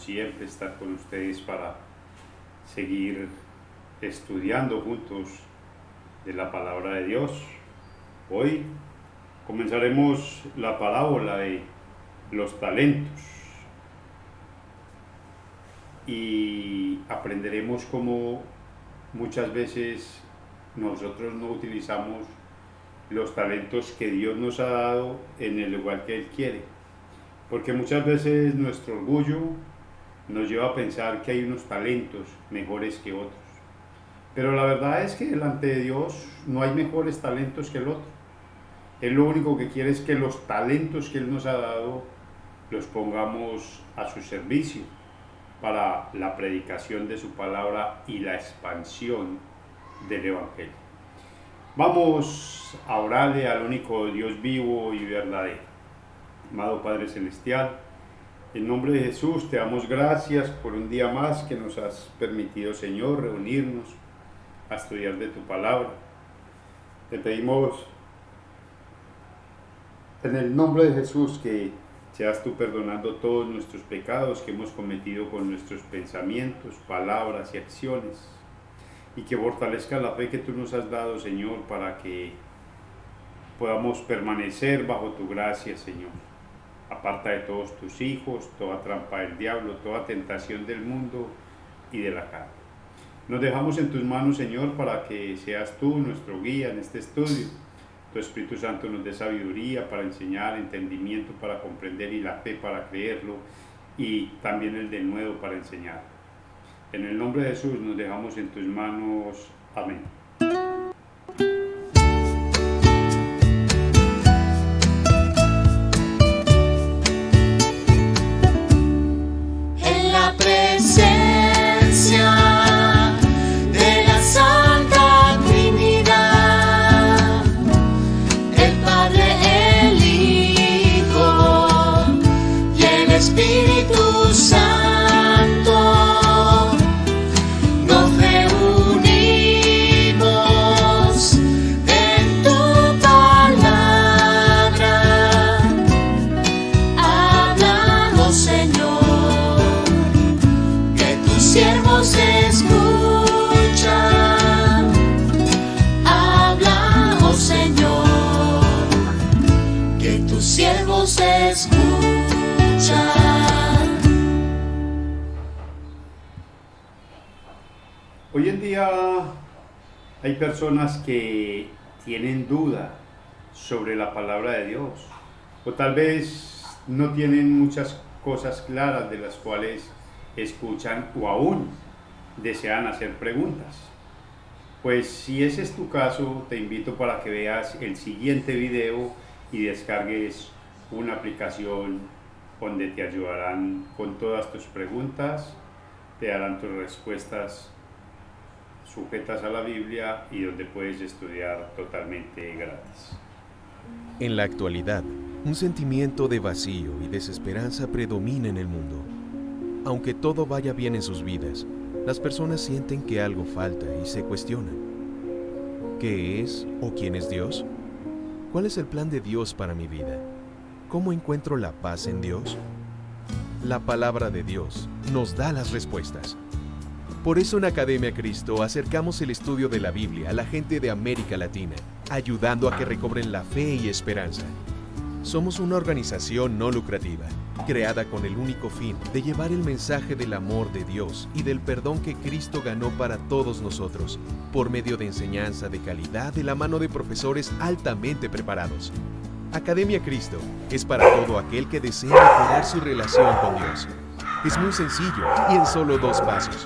siempre, estar con ustedes para seguir estudiando juntos de la palabra de Dios. Hoy comenzaremos la parábola de los talentos y aprenderemos cómo muchas veces nosotros no utilizamos los talentos que Dios nos ha dado en el lugar que Él quiere, porque muchas veces nuestro orgullo nos lleva a pensar que hay unos talentos mejores que otros, pero la verdad es que delante de Dios no hay mejores talentos que el otro. Él lo único que quiere es que los talentos que Él nos ha dado los pongamos a su servicio para la predicación de su palabra y la expansión del Evangelio. Vamos a orarle al único Dios vivo y verdadero. Amado Padre Celestial, en nombre de Jesús te damos gracias por un día más que nos has permitido, Señor, reunirnos a estudiar de tu palabra. Te pedimos en el nombre de Jesús que seas tú perdonando todos nuestros pecados que hemos cometido con nuestros pensamientos, palabras y acciones, y que fortalezca la fe que tú nos has dado, Señor, para que podamos permanecer bajo tu gracia, Señor. Aparta de todos tus hijos toda trampa del diablo, toda tentación del mundo y de la carne. Nos dejamos en tus manos, Señor, para que seas tú nuestro guía en este estudio. Tu Espíritu Santo nos dé sabiduría para enseñar, entendimiento para comprender y la fe para creerlo, y también el denuedo para enseñar. En el nombre de Jesús nos dejamos en tus manos. Amén. En la presencia de la Santa Trinidad, el Padre, el Hijo y el Espíritu Santo, nos reunimos en tu palabra. Háblanos, Señor, que tus siervos escuchan. Háblanos, Señor, que tus siervos escuchan. Hoy en día hay personas que tienen duda sobre la palabra de Dios, o tal vez no tienen muchas cosas claras de las cuales escuchan o aún desean hacer preguntas. Pues si ese es tu caso, te invito para que veas el siguiente video y descargues una aplicación donde te ayudarán con todas tus preguntas, te darán tus respuestas sujetas a la Biblia y donde puedes estudiar totalmente gratis. En la actualidad, un sentimiento de vacío y desesperanza predomina en el mundo. Aunque todo vaya bien en sus vidas, las personas sienten que algo falta y se cuestionan. ¿Qué es o quién es Dios? ¿Cuál es el plan de Dios para mi vida? ¿Cómo encuentro la paz en Dios? La palabra de Dios nos da las respuestas. Por eso en Academia Cristo acercamos el estudio de la Biblia a la gente de América Latina, ayudando a que recobren la fe y esperanza. Somos una organización no lucrativa, creada con el único fin de llevar el mensaje del amor de Dios y del perdón que Cristo ganó para todos nosotros, por medio de enseñanza de calidad de la mano de profesores altamente preparados. Academia Cristo es para todo aquel que desea mejorar su relación con Dios. Es muy sencillo y en solo 2 pasos.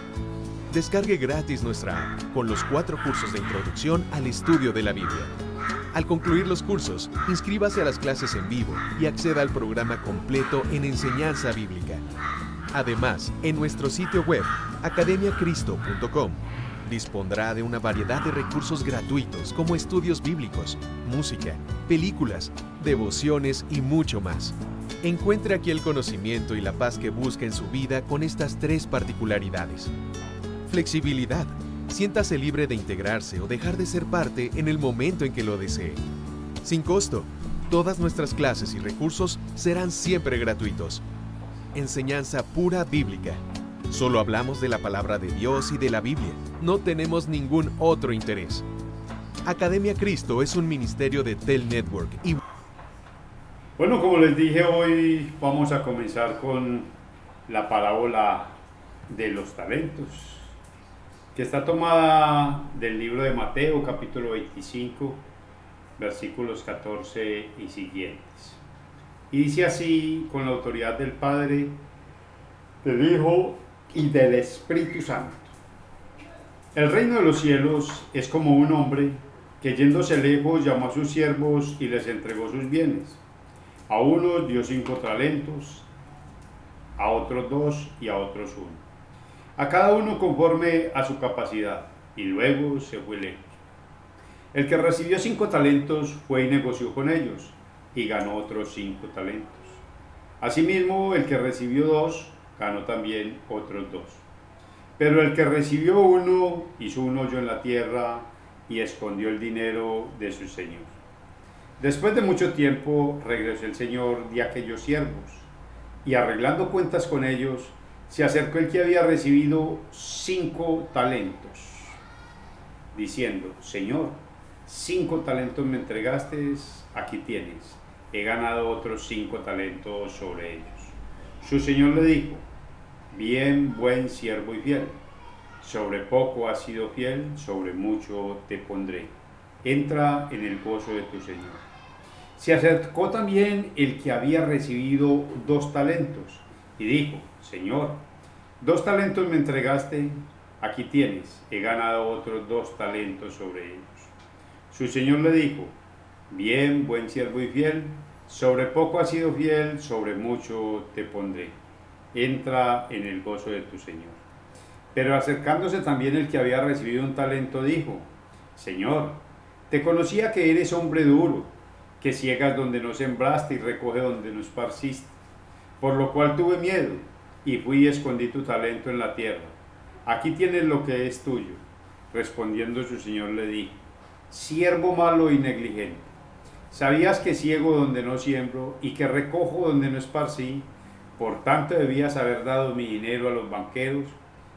Descargue gratis nuestra app con los 4 cursos de introducción al estudio de la Biblia. Al concluir los cursos, inscríbase a las clases en vivo y acceda al programa completo en enseñanza bíblica. Además, en nuestro sitio web, academiacristo.com, dispondrá de una variedad de recursos gratuitos como estudios bíblicos, música, películas, devociones y mucho más. Encuentre aquí el conocimiento y la paz que busca en su vida con estas 3 particularidades. Flexibilidad. Siéntase libre de integrarse o dejar de ser parte en el momento en que lo desee. Sin costo. Todas nuestras clases y recursos serán siempre gratuitos. enseñanza pura bíblica. Solo hablamos de la palabra de Dios y de la Biblia. No tenemos ningún otro interés. Academia Cristo es un ministerio de Tel Network y... Bueno, como les dije, hoy vamos a comenzar con la parábola de los talentos, que está tomada del libro de Mateo, capítulo 25, versículos 14 y siguientes. Y dice así, con la autoridad del Padre, del Hijo y del Espíritu Santo. El reino de los cielos es como un hombre que yéndose lejos llamó a sus siervos y les entregó sus bienes. A unos dio 5 talentos, a otros 2 y a otros 1. A cada uno conforme a su capacidad, y luego se fue lejos. El que recibió 5 talentos fue y negoció con ellos, y ganó otros 5 talentos. Asimismo, el que recibió 2, ganó también otros 2. Pero el que recibió 1, hizo un hoyo en la tierra, y escondió el dinero de su señor. Después de mucho tiempo, regresó el señor de aquellos siervos, y arreglando cuentas con ellos, se acercó el que había recibido 5 talentos, diciendo: Señor, 5 talentos me entregaste, aquí tienes, he ganado otros 5 talentos sobre ellos. Su señor le dijo: bien, buen siervo y fiel, sobre poco has sido fiel, sobre mucho te pondré, entra en el gozo de tu señor. Se acercó también el que había recibido 2 talentos, y dijo: Señor, 2 talentos me entregaste, aquí tienes, he ganado otros 2 talentos sobre ellos. Su señor le dijo: bien, buen siervo y fiel, sobre poco has sido fiel, sobre mucho te pondré, entra en el gozo de tu señor. Pero acercándose también el que había recibido 1 talento, dijo: Señor, te conocía que eres hombre duro, que ciegas donde no sembraste y recoge donde no esparciste, por lo cual tuve miedo, y fui y escondí tu talento en la tierra. Aquí tienes lo que es tuyo. Respondiendo su señor le dijo: siervo malo y negligente, ¿sabías que ciego donde no siembro y que recojo donde no esparcí? Por tanto debías haber dado mi dinero a los banqueros,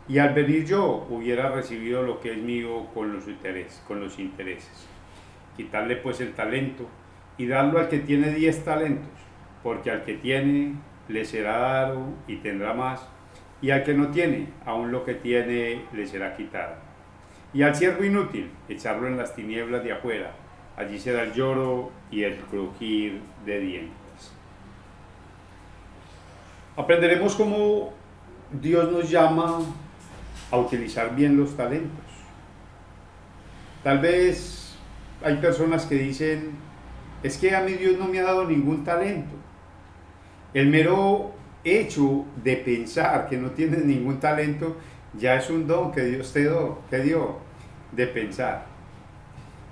y al venir yo hubiera recibido lo que es mío con los intereses. Quitarle pues el talento y darlo al que tiene 10 talentos, porque al que tiene le será dado y tendrá más, y al que no tiene, aún lo que tiene le será quitado. Y al siervo inútil, echarlo en las tinieblas de afuera, allí será el lloro y el crujir de dientes. Aprenderemos cómo Dios nos llama a utilizar bien los talentos. Tal vez hay personas que dicen: es que a mí Dios no me ha dado ningún talento. El mero hecho de pensar que no tienes ningún talento ya es un don que Dios te dio de pensar.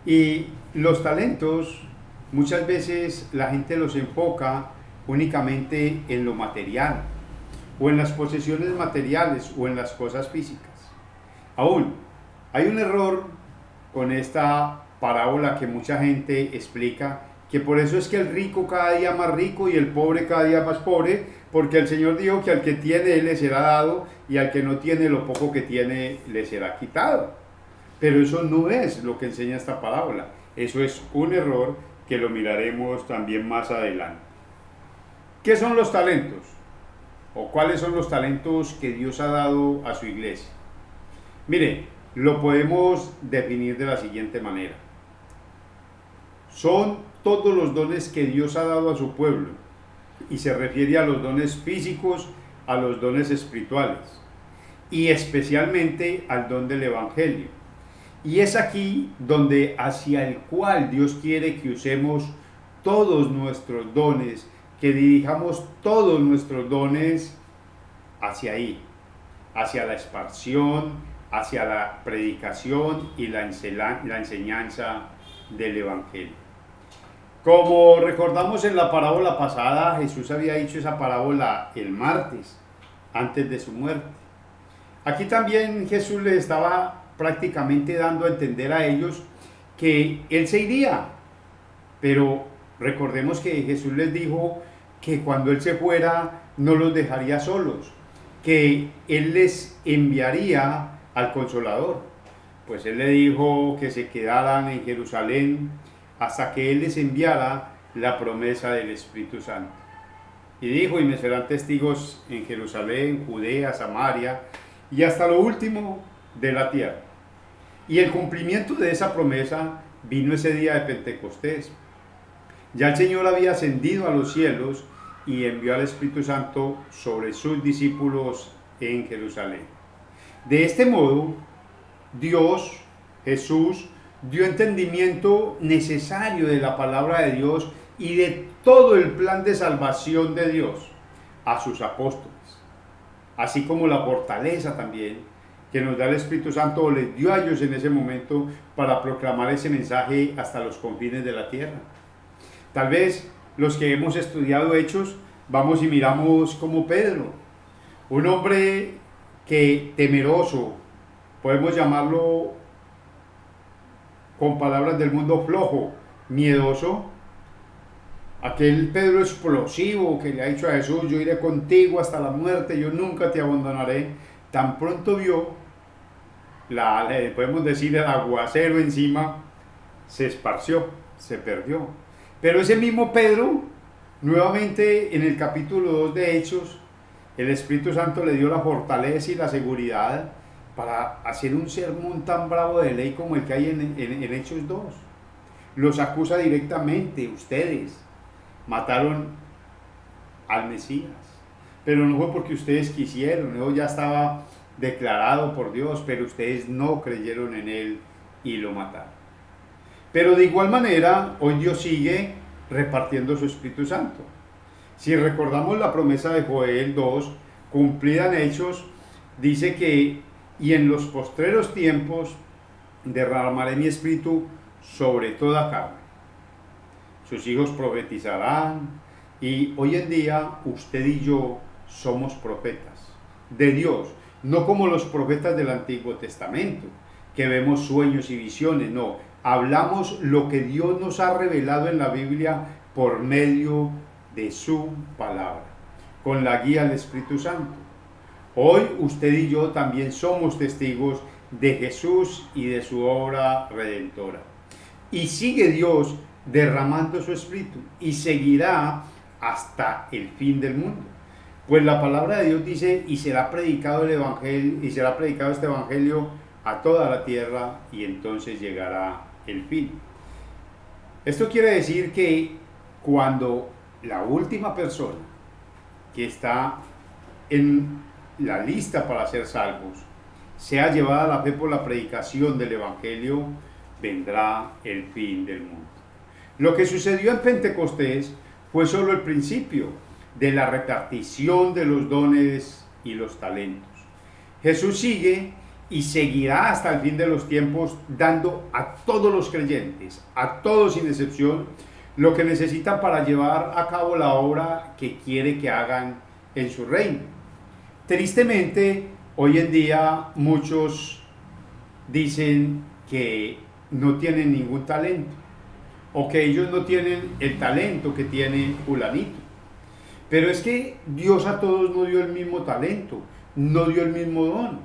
Y los talentos muchas veces la gente los enfoca únicamente en lo material, o en las posesiones materiales, o en las cosas físicas. Aún hay un error con esta parábola que mucha gente explica, que por eso es que el rico cada día más rico y el pobre cada día más pobre, porque el Señor dijo que al que tiene le será dado, y al que no tiene lo poco que tiene le será quitado. Pero eso no es lo que enseña esta parábola. Eso es un error que lo miraremos también más adelante. ¿Qué son los talentos? ¿O cuáles son los talentos que Dios ha dado a su iglesia? Mire, lo podemos definir de la siguiente manera. Son todos los dones que Dios ha dado a su pueblo, y se refiere a los dones físicos, a los dones espirituales, y especialmente al don del Evangelio. Y es aquí donde hacia el cual Dios quiere que usemos todos nuestros dones, que dirijamos todos nuestros dones hacia ahí, hacia la expansión, hacia la predicación y la enseñanza del Evangelio. Como recordamos en la parábola pasada, Jesús había dicho esa parábola el martes, antes de su muerte. Aquí también Jesús les estaba prácticamente dando a entender a ellos que Él se iría, pero recordemos que Jesús les dijo que cuando Él se fuera no los dejaría solos, que Él les enviaría al Consolador. Pues Él le dijo que se quedaran en Jerusalén hasta que Él les enviara la promesa del Espíritu Santo. Y dijo, y me serán testigos en Jerusalén, Judea, Samaria y hasta lo último de la tierra. Y el cumplimiento de esa promesa vino ese día de Pentecostés. Ya el Señor había ascendido a los cielos y envió al Espíritu Santo sobre sus discípulos en Jerusalén. De este modo, Dios, Jesús, dio entendimiento necesario de la palabra de Dios y de todo el plan de salvación de Dios a sus apóstoles, así como la fortaleza también que nos da el Espíritu Santo, o les dio a ellos en ese momento para proclamar ese mensaje hasta los confines de la tierra. Tal vez los que hemos estudiado Hechos, vamos y miramos como Pedro, un hombre que temeroso, podemos llamarlo con palabras del mundo flojo, miedoso, aquel Pedro explosivo que le ha dicho a Jesús, yo iré contigo hasta la muerte, yo nunca te abandonaré, tan pronto vio, podemos decir, el aguacero encima, se esparció, se perdió. Pero ese mismo Pedro, nuevamente en el capítulo 2 de Hechos, el Espíritu Santo le dio la fortaleza y la seguridad para hacer un sermón tan bravo de ley como el que hay en Hechos 2. Los acusa directamente, ustedes mataron al Mesías, pero no fue porque ustedes quisieron, eso ya estaba declarado por Dios, pero ustedes no creyeron en Él y lo mataron. Pero de igual manera, hoy Dios sigue repartiendo su Espíritu Santo. Si recordamos la promesa de Joel 2, cumplida en Hechos, dice que, y en los postreros tiempos derramaré mi Espíritu sobre toda carne. Sus hijos profetizarán, y hoy en día usted y yo somos profetas de Dios, no como los profetas del Antiguo Testamento, que vemos sueños y visiones, no, hablamos lo que Dios nos ha revelado en la Biblia por medio de su palabra, con la guía del Espíritu Santo. Hoy usted y yo también somos testigos de Jesús y de su obra redentora. Y sigue Dios derramando su Espíritu y seguirá hasta el fin del mundo. Pues la palabra de Dios dice, y será predicado el evangelio, y será predicado este evangelio a toda la tierra, y entonces llegará el fin. Esto quiere decir que cuando la última persona que está en la lista para ser salvos sea llevada a la fe por la predicación del evangelio, vendrá el fin del mundo. Lo que sucedió en Pentecostés fue solo el principio de la repartición de los dones y los talentos. Jesús sigue y seguirá hasta el fin de los tiempos, dando a todos los creyentes, a todos sin excepción, lo que necesitan para llevar a cabo la obra que quiere que hagan en su reino. Tristemente, hoy en día muchos dicen que no tienen ningún talento, o que ellos no tienen el talento que tiene fulanito. Pero es que Dios a todos no dio el mismo talento, no dio el mismo don.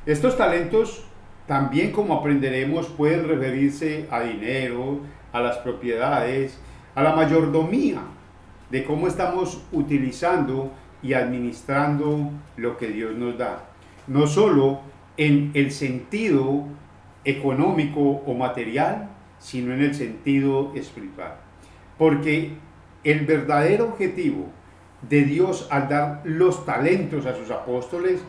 Estos talentos también, como aprenderemos, pueden referirse a dinero, a las propiedades, a la mayordomía, de cómo estamos utilizando y administrando lo que Dios nos da. No solo en el sentido económico o material, sino en el sentido espiritual. Porque el verdadero objetivo de Dios al dar los talentos a sus apóstoles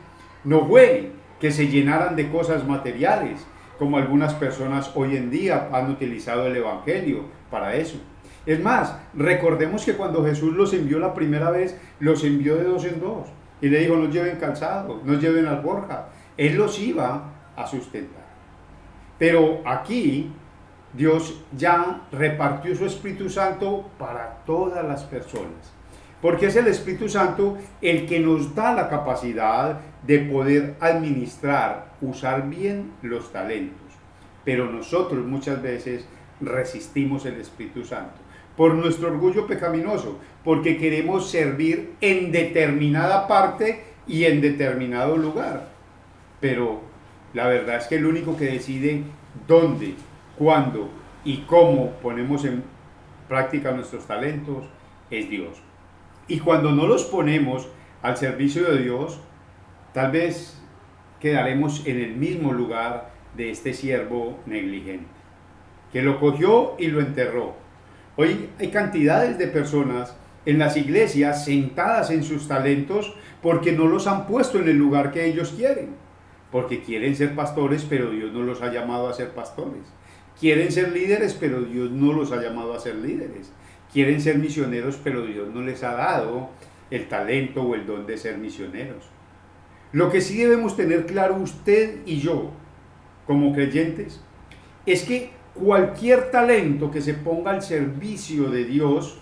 no fue que se llenaran de cosas materiales, como algunas personas hoy en día han utilizado el evangelio para eso. Es más, recordemos que cuando Jesús los envió la primera vez, los envió de dos en dos y le dijo, no lleven calzado, no lleven alforja. Él los iba a sustentar. Pero aquí Dios ya repartió su Espíritu Santo para todas las personas, porque es el Espíritu Santo el que nos da la capacidad de poder administrar, usar bien los talentos. Pero nosotros muchas veces resistimos el Espíritu Santo. por nuestro orgullo pecaminoso, porque queremos servir en determinada parte y en determinado lugar. Pero la verdad es que el único que decide dónde, cuándo y cómo ponemos en práctica nuestros talentos es Dios. Y cuando no los ponemos al servicio de Dios, tal vez quedaremos en el mismo lugar de este siervo negligente, que lo cogió y lo enterró. Hoy hay cantidades de personas en las iglesias sentadas en sus talentos porque no los han puesto en el lugar que ellos quieren. Porque quieren ser pastores, pero Dios no los ha llamado a ser pastores. Quieren ser líderes, pero Dios no los ha llamado a ser líderes. Quieren ser misioneros, pero Dios no les ha dado el talento o el don de ser misioneros. Lo que sí debemos tener claro usted y yo, como creyentes, es que cualquier talento que se ponga al servicio de Dios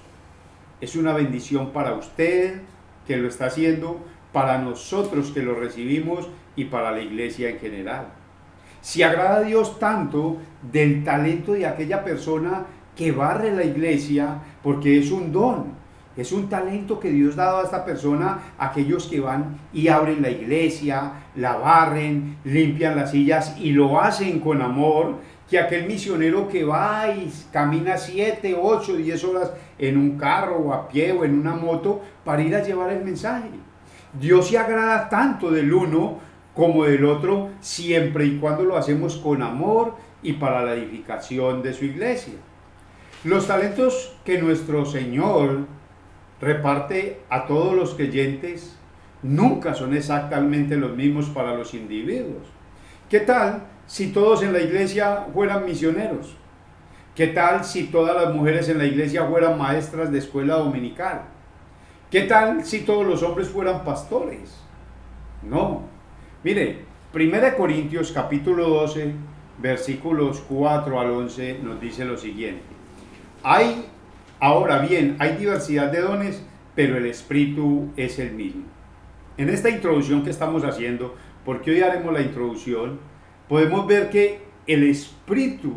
es una bendición para usted que lo está haciendo, para nosotros que lo recibimos y para la iglesia en general. Si agrada a Dios tanto del talento de aquella persona que barre la iglesia, porque es un don, es un talento que Dios ha dado a esta persona, aquellos que van y abren la iglesia, la barren, limpian las sillas y lo hacen con amor, que aquel misionero que va y camina 7, 8, 10 horas en un carro o a pie o en una moto para ir a llevar el mensaje. Dios se agrada tanto del uno como del otro, siempre y cuando lo hacemos con amor y para la edificación de su iglesia. Los talentos que nuestro Señor reparte a todos los creyentes nunca son exactamente los mismos para los individuos. ¿Qué tal si todos en la iglesia fueran misioneros? ¿Qué tal si todas las mujeres en la iglesia fueran maestras de escuela dominical? ¿Qué tal si todos los hombres fueran pastores? No. Mire, 1 Corintios capítulo 12, versículos 4 al 11 nos dice lo siguiente. Ahora bien, hay diversidad de dones, pero el Espíritu es el mismo. En esta introducción que estamos haciendo, porque hoy haremos la introducción, podemos ver que el Espíritu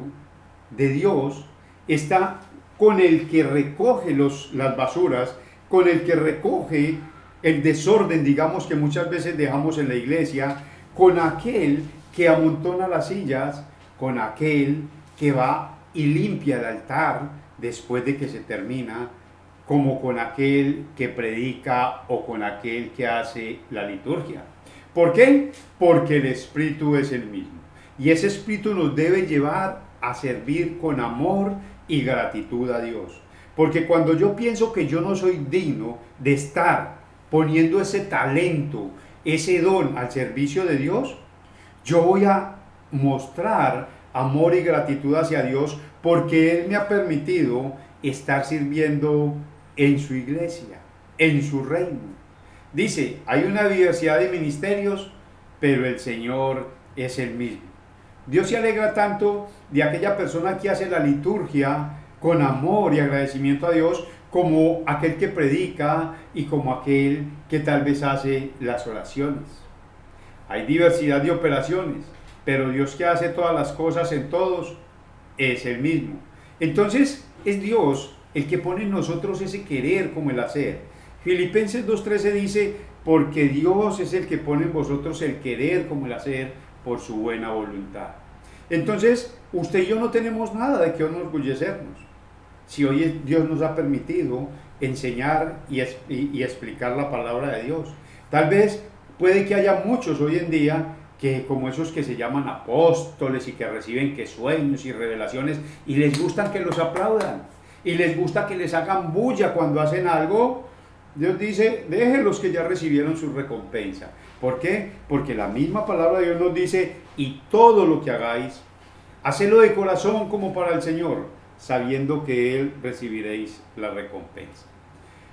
de Dios está con el que recoge las basuras, con el que recoge el desorden, digamos, que muchas veces dejamos en la iglesia, con aquel que amontona las sillas, con aquel que va y limpia el altar después de que se termina, como con aquel que predica o con aquel que hace la liturgia. ¿Por qué? Porque el Espíritu es el mismo. Y ese Espíritu nos debe llevar a servir con amor y gratitud a Dios. Porque cuando yo pienso que yo no soy digno de estar poniendo ese talento, ese don al servicio de Dios, yo voy a mostrar amor y gratitud hacia Dios porque Él me ha permitido estar sirviendo en su iglesia, en su reino. Dice, hay una diversidad de ministerios, pero el Señor es el mismo. Dios se alegra tanto de aquella persona que hace la liturgia con amor y agradecimiento a Dios, como aquel que predica y como aquel que tal vez hace las oraciones. Hay diversidad de operaciones, pero Dios que hace todas las cosas en todos es el mismo. Entonces es Dios el que pone en nosotros ese querer como el hacer. Filipenses 2:13 dice, porque Dios es el que pone en vosotros el querer como el hacer por su buena voluntad. Entonces usted y yo no tenemos nada de qué enorgullecernos. Si hoy Dios nos ha permitido enseñar y explicar la palabra de Dios. Tal vez puede que haya muchos hoy en día que como esos que se llaman apóstoles y que reciben que sueños y revelaciones y les gustan que los aplaudan y les gusta que les hagan bulla cuando hacen algo. Dios dice, déjenlos que ya recibieron su recompensa. ¿Por qué? Porque la misma palabra de Dios nos dice, y todo lo que hagáis, hacedlo de corazón como para el Señor, sabiendo que Él recibiréis la recompensa.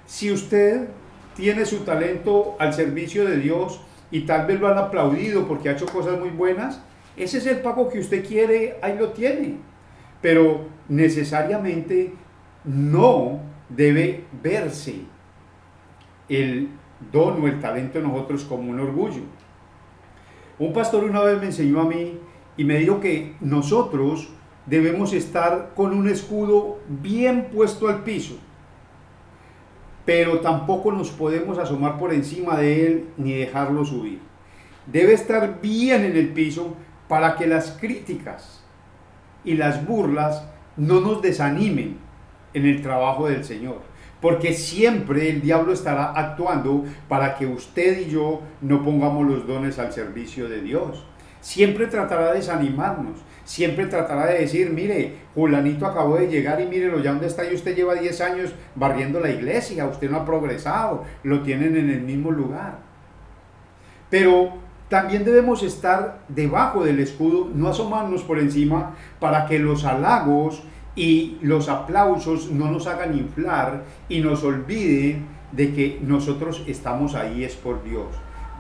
Si usted tiene su talento al servicio de Dios y tal vez lo han aplaudido porque ha hecho cosas muy buenas, ese es el pago que usted quiere, ahí lo tiene. Pero necesariamente no debe verse el don o el talento de nosotros como un orgullo. Un pastor una vez me enseñó a mí y me dijo que nosotros debemos estar con un escudo bien puesto al piso, pero tampoco nos podemos asomar por encima de él ni dejarlo subir. Debe estar bien en el piso para que las críticas y las burlas no nos desanimen en el trabajo del Señor, porque siempre el diablo estará actuando para que usted y yo no pongamos los dones al servicio de Dios. Siempre tratará de desanimarnos, siempre tratará de decir, mire, fulanito acabó de llegar y mírelo ya donde está y usted lleva 10 años barriendo la iglesia, usted no ha progresado, lo tienen en el mismo lugar. Pero también debemos estar debajo del escudo, no asomarnos por encima para que los halagos y los aplausos no nos hagan inflar y nos olviden de que nosotros estamos ahí es por Dios.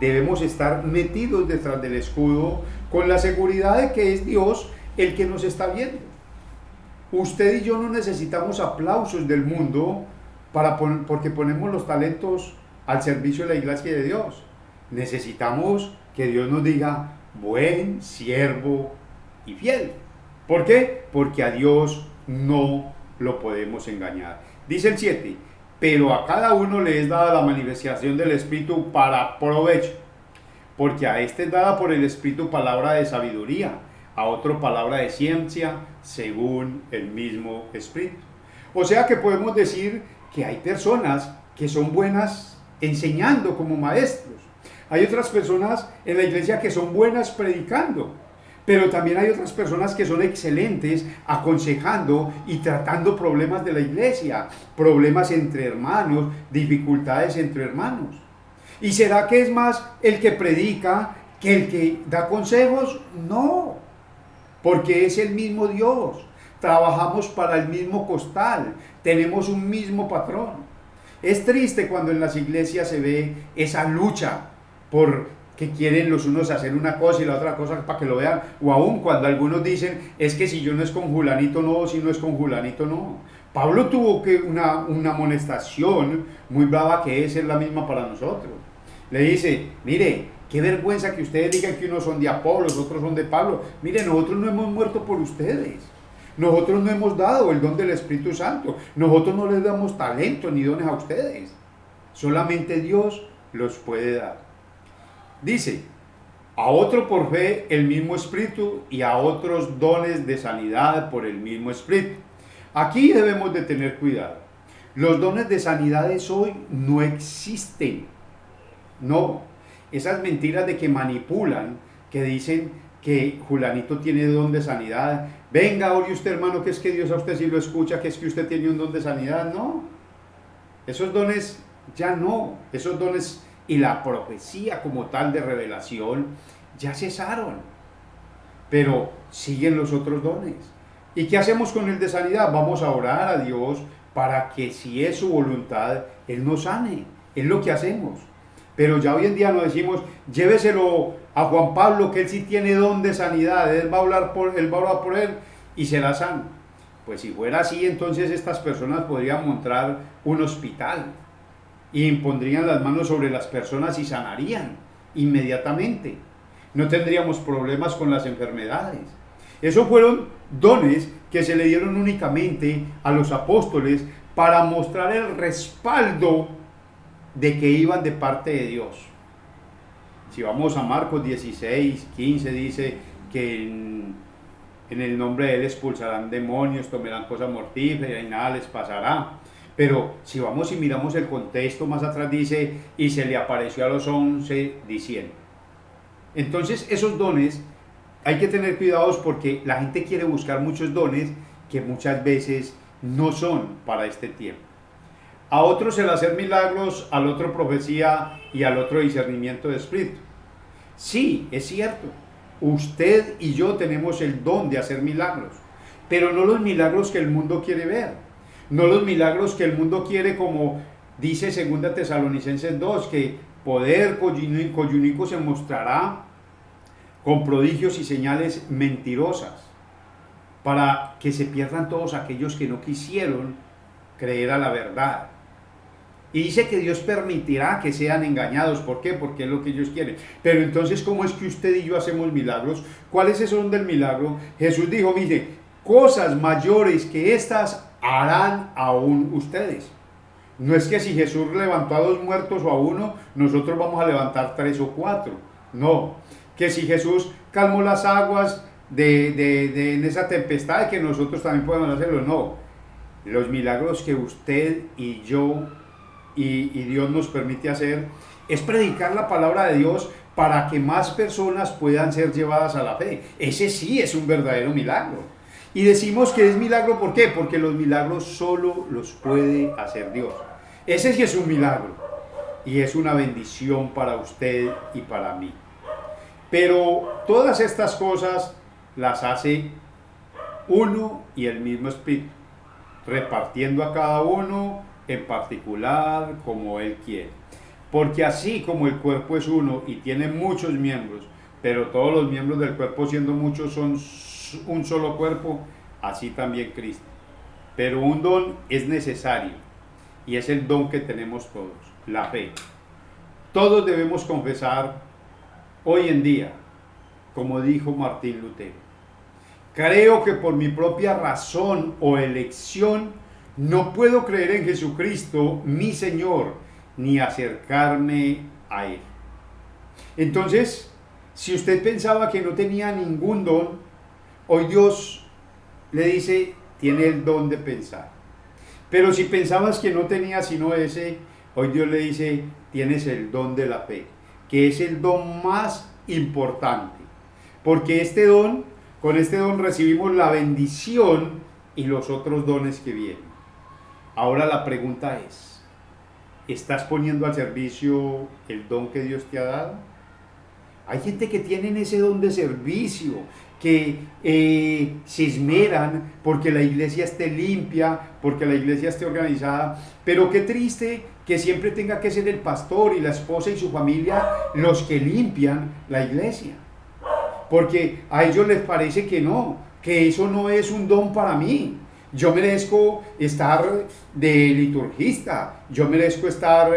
Debemos estar metidos detrás del escudo con la seguridad de que es Dios el que nos está viendo. Usted y yo no necesitamos aplausos del mundo porque ponemos los talentos al servicio de la iglesia de Dios. Necesitamos que Dios nos diga, buen siervo y fiel. ¿Por qué? Porque a Dios no lo podemos engañar. Dice el 7, pero a cada uno le es dada la manifestación del Espíritu para provecho, porque a este es dada por el Espíritu palabra de sabiduría, a otro palabra de ciencia, según el mismo Espíritu. O sea que podemos decir que hay personas que son buenas enseñando como maestros. Hay otras personas en la iglesia que son buenas predicando, pero también hay otras personas que son excelentes aconsejando y tratando problemas de la iglesia, problemas entre hermanos, dificultades entre hermanos. ¿Y será que es más el que predica que el que da consejos? No, porque es el mismo Dios. Trabajamos para el mismo costal, tenemos un mismo patrón. Es triste cuando en las iglesias se ve esa lucha por que quieren los unos hacer una cosa y la otra cosa para que lo vean, o aún cuando algunos dicen, es que si yo no es con Julanito no, si no es con Julanito no. Pablo tuvo que una amonestación muy brava que es la misma para nosotros. Le dice, mire, qué vergüenza que ustedes digan que unos son de Apolos, otros son de Pablo. Mire, nosotros no hemos muerto por ustedes. Nosotros no hemos dado el don del Espíritu Santo. Nosotros no les damos talento ni dones a ustedes. Solamente Dios los puede dar. Dice, a otro por fe el mismo Espíritu y a otros dones de sanidad por el mismo Espíritu. Aquí debemos de tener cuidado. Los dones de sanidades hoy no existen. No, esas mentiras de que manipulan, que dicen que Julanito tiene don de sanidad. Venga, ore usted, hermano, que es que Dios a usted sí lo escucha, que es que usted tiene un don de sanidad. No, esos dones ya no, esos dones y la profecía como tal de revelación ya cesaron, pero siguen los otros dones. ¿Y qué hacemos con el de sanidad? Vamos a orar a Dios para que si es su voluntad, Él nos sane. Es lo que hacemos. Pero ya hoy en día no decimos, lléveselo a Juan Pablo, que él sí tiene don de sanidad, él va a orar por él y será sano. Pues si fuera así, entonces estas personas podrían montar un hospital y impondrían las manos sobre las personas y sanarían inmediatamente. No tendríamos problemas con las enfermedades. Esos fueron dones que se le dieron únicamente a los apóstoles para mostrar el respaldo de que iban de parte de Dios. Si vamos a Marcos 16, 15, dice que en el nombre de Él expulsarán demonios, tomarán cosas mortíferas y nada les pasará. Pero si vamos y miramos el contexto más atrás, dice, y se le apareció a los 11 diciendo. Entonces esos dones hay que tener cuidados porque la gente quiere buscar muchos dones que muchas veces no son para este tiempo. A otros el hacer milagros, al otro profecía y al otro discernimiento de espíritu. Sí, es cierto, usted y yo tenemos el don de hacer milagros, pero no los milagros que el mundo quiere ver. No los milagros que el mundo quiere, como dice 2 Tesalonicenses 2, que poder coyunico se mostrará con prodigios y señales mentirosas, para que se pierdan todos aquellos que no quisieron creer a la verdad. Y dice que Dios permitirá que sean engañados. ¿Por qué? Porque es lo que ellos quieren. Pero entonces, ¿cómo es que usted y yo hacemos milagros? ¿Cuáles son del milagro? Jesús dijo, mire, cosas mayores que estas harán aún ustedes. No es que si Jesús levantó a 2 muertos o a 1, nosotros vamos a levantar 3 o 4. No, que si Jesús calmó las aguas en esa tempestad, que nosotros también podemos hacerlo. No, los milagros que usted y yo y Dios nos permite hacer es predicar la palabra de Dios para que más personas puedan ser llevadas a la fe. Ese sí es un verdadero milagro. Y decimos que es milagro, ¿por qué? Porque los milagros solo los puede hacer Dios. Ese sí es un milagro y es una bendición para usted y para mí. Pero todas estas cosas las hace uno y el mismo Espíritu, repartiendo a cada uno en particular como Él quiere. Porque así como el cuerpo es uno y tiene muchos miembros, pero todos los miembros del cuerpo siendo muchos son un solo cuerpo, así también Cristo. Pero un don es necesario y es el don que tenemos todos, la fe. Todos debemos confesar hoy en día, como dijo Martín Lutero: creo que por mi propia razón o elección no puedo creer en Jesucristo, mi Señor, ni acercarme a Él. Entonces, si usted pensaba que no tenía ningún don, hoy Dios le dice: tiene el don de pensar. Pero si pensabas que no tenía sino ese, hoy Dios le dice: tienes el don de la fe, que es el don más importante. Porque con este don recibimos la bendición y los otros dones que vienen. Ahora la pregunta es: ¿estás poniendo al servicio el don que Dios te ha dado? Hay gente que tienen ese don de servicio, que se esmeran porque la iglesia esté limpia, porque la iglesia esté organizada, pero qué triste que siempre tenga que ser el pastor y la esposa y su familia los que limpian la iglesia, porque a ellos les parece que no, que eso no es un don para mí. Yo merezco estar de liturgista, yo merezco estar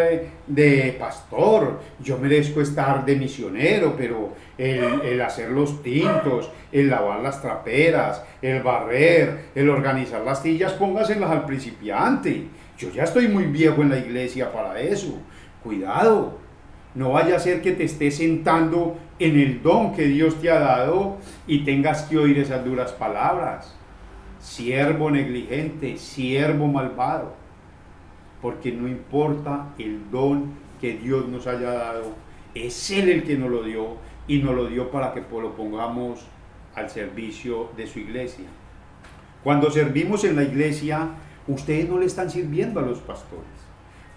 de pastor, yo merezco estar de misionero, pero el hacer los tintos, el lavar las traperas, el barrer, el organizar las sillas, póngaselas al principiante. Yo ya estoy muy viejo en la iglesia para eso. Cuidado, no vaya a ser que te estés sentando en el don que Dios te ha dado y tengas que oír esas duras palabras. Siervo negligente, siervo malvado, porque no importa el don que Dios nos haya dado, es Él el que nos lo dio y nos lo dio para que lo pongamos al servicio de su iglesia. Cuando servimos en la iglesia, ustedes no le están sirviendo a los pastores,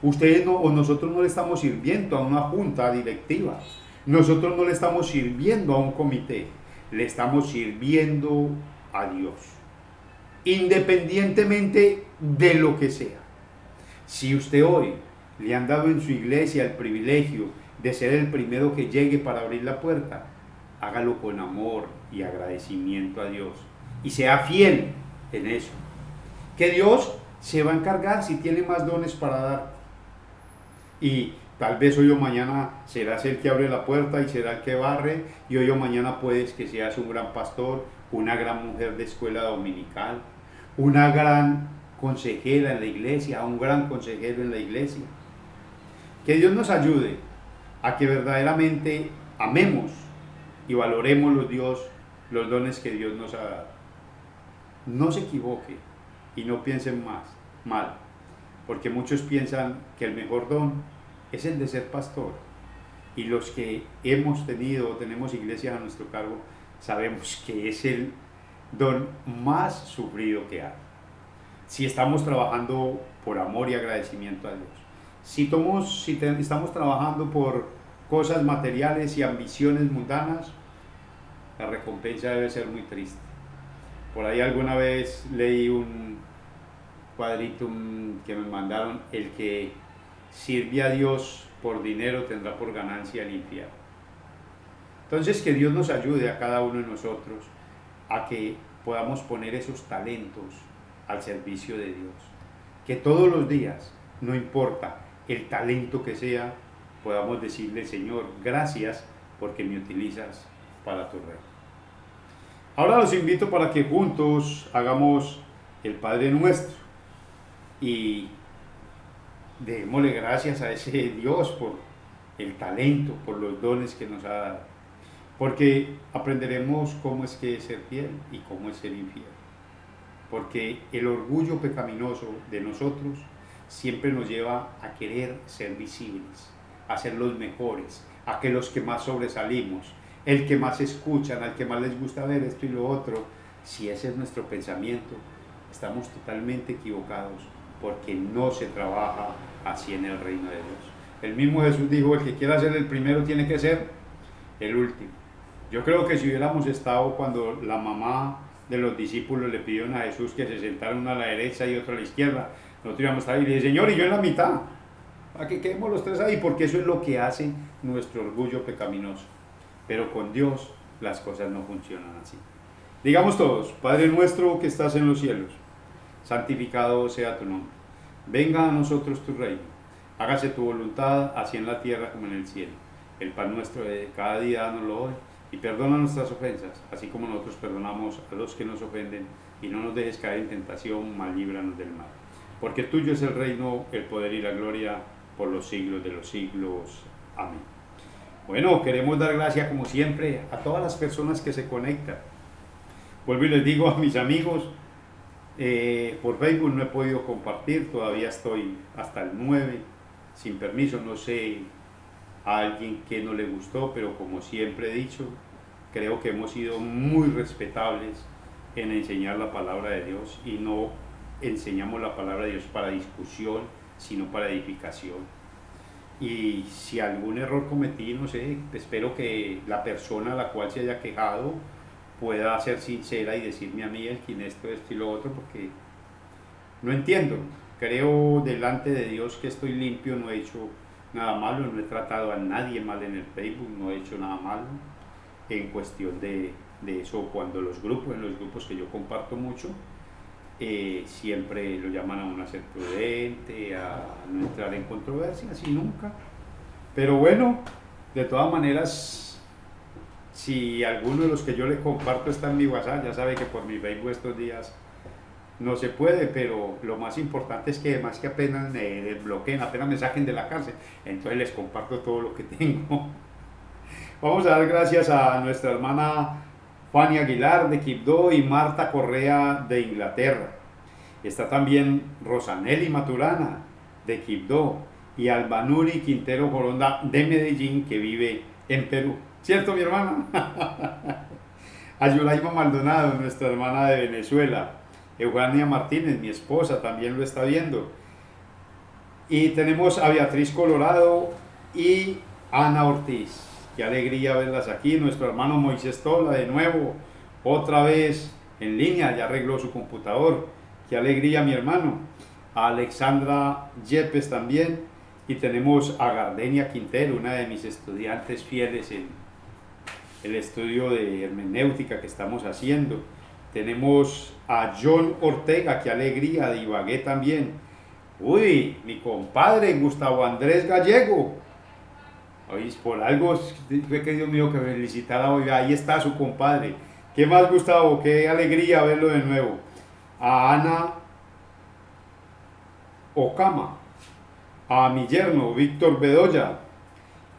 ustedes no, o nosotros no le estamos sirviendo a una junta directiva, nosotros no le estamos sirviendo a un comité, le estamos sirviendo a Dios. Independientemente de lo que sea. Si usted hoy le han dado en su iglesia el privilegio de ser el primero que llegue para abrir la puerta, hágalo con amor y agradecimiento a Dios y sea fiel en eso, que Dios se va a encargar si tiene más dones para dar. Y tal vez hoy o mañana serás el que abre la puerta y será el que barre, y hoy o mañana puedes que seas un gran pastor, una gran mujer de escuela dominical, una gran consejera en la iglesia, un gran consejero en la iglesia. Que Dios nos ayude a que verdaderamente amemos y valoremos los dones que Dios nos ha dado. No se equivoque y no piensen mal, porque muchos piensan que el mejor don es el de ser pastor, y los que hemos tenido o tenemos iglesias a nuestro cargo sabemos que es el don más sufrido que hay. Si estamos trabajando por amor y agradecimiento a Dios, si estamos trabajando por cosas materiales y ambiciones mundanas, la recompensa debe ser muy triste. Por ahí alguna vez leí un cuadrito que me mandaron: el que sirve a Dios por dinero tendrá por ganancia el infierno. Entonces, que Dios nos ayude a cada uno de nosotros a que podamos poner esos talentos al servicio de Dios. Que todos los días, no importa el talento que sea, podamos decirle: Señor, gracias porque me utilizas para tu reino. Ahora los invito para que juntos hagamos el Padre Nuestro y démosle gracias a ese Dios por el talento, por los dones que nos ha dado. Porque aprenderemos cómo es que es ser fiel y cómo es ser infiel. Porque el orgullo pecaminoso de nosotros siempre nos lleva a querer ser visibles, a ser los mejores, a que los que más sobresalimos, el que más escuchan, al que más les gusta ver esto y lo otro. Si ese es nuestro pensamiento, estamos totalmente equivocados, porque no se trabaja así en el reino de Dios. El mismo Jesús dijo, el que quiera ser el primero tiene que ser el último. Yo creo que si hubiéramos estado cuando la mamá de los discípulos le pidieron a Jesús que se sentara uno a la derecha y otro a la izquierda, nosotros íbamos a estar ahí y le dije, Señor, y yo en la mitad, para que quedemos los tres ahí, porque eso es lo que hace nuestro orgullo pecaminoso. Pero con Dios las cosas no funcionan así. Digamos todos, Padre nuestro que estás en los cielos, santificado sea tu nombre. Venga a nosotros tu reino. Hágase tu voluntad, así en la tierra como en el cielo. El pan nuestro de cada día dánoslo hoy. Y perdona nuestras ofensas, así como nosotros perdonamos a los que nos ofenden. Y no nos dejes caer en tentación, mas líbranos del mal. Porque tuyo es el reino, el poder y la gloria, por los siglos de los siglos. Amén. Bueno, queremos dar gracias como siempre a todas las personas que se conectan. Vuelvo y les digo a mis amigos, por Facebook no he podido compartir, todavía estoy hasta el 9, sin permiso, no sé a alguien que no le gustó, pero como siempre he dicho, creo que hemos sido muy respetables en enseñar la palabra de Dios y no enseñamos la palabra de Dios para discusión, sino para edificación. Y si algún error cometí, no sé, espero que la persona a la cual se haya quejado pueda ser sincera y decirme a mí, Elkin, esto y lo otro, porque no entiendo. Creo delante de Dios que estoy limpio, no he hecho nada malo, no he tratado a nadie mal en el Facebook, no he hecho nada malo en cuestión de eso. Cuando en los grupos que yo comparto mucho, siempre lo llaman a uno a ser prudente, a no entrar en controversia, así nunca. Pero bueno, de todas maneras, si alguno de los que yo le comparto está en mi WhatsApp, ya sabe que por mi Facebook estos días no se puede, pero lo más importante es que además que apenas me desbloqueen, apenas me saquen de la cárcel, entonces les comparto todo lo que tengo. Vamos a dar gracias a nuestra hermana Fanny Aguilar de Quibdó y Marta Correa de Inglaterra. Está también Rosanelli Maturana de Quibdó y Albanuri Quintero Joronda de Medellín, que vive en Perú. ¿Cierto, mi hermana? A Yulaima Maldonado, nuestra hermana de Venezuela. Eugenia Martínez, mi esposa, también lo está viendo. Y tenemos a Beatriz Colorado y Ana Ortiz. Qué alegría verlas aquí. Nuestro hermano Moisés Tola, de nuevo, otra vez en línea, ya arregló su computador. Qué alegría, mi hermano. A Alexandra Yepes también. Y tenemos a Gardenia Quintero, una de mis estudiantes fieles en el estudio de hermenéutica que estamos haciendo. Tenemos a John Ortega, qué alegría, de Ibagué también. Uy, mi compadre Gustavo Andrés Gallego. Oye, por algo fue que Dios mío que me felicitara hoy. Ahí está su compadre. ¿Qué más, Gustavo? Qué alegría verlo de nuevo. A Ana Okama, a mi yerno Víctor Bedoya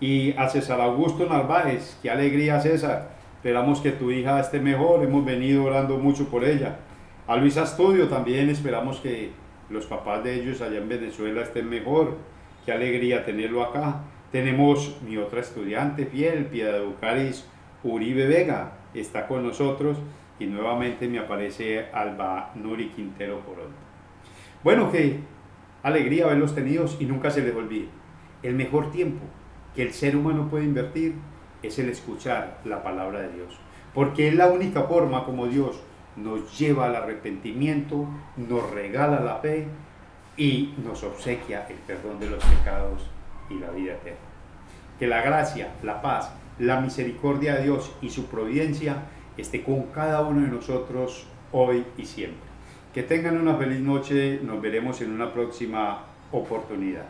y a César Augusto Narváez. Qué alegría, César. Esperamos que tu hija esté mejor, hemos venido orando mucho por ella. A Luis Astudio también, esperamos que los papás de ellos allá en Venezuela estén mejor. Qué alegría tenerlo acá. Tenemos mi otra estudiante fiel, Piedad Eucaris Uribe Vega, está con nosotros y nuevamente me aparece Alba Nuri Quintero Corona. Bueno, qué alegría haberlos tenidos y nunca se les olvide. El mejor tiempo que el ser humano puede invertir es el escuchar la palabra de Dios, porque es la única forma como Dios nos lleva al arrepentimiento, nos regala la fe y nos obsequia el perdón de los pecados y la vida eterna. Que la gracia, la paz, la misericordia de Dios y su providencia esté con cada uno de nosotros hoy y siempre. Que tengan una feliz noche, nos veremos en una próxima oportunidad.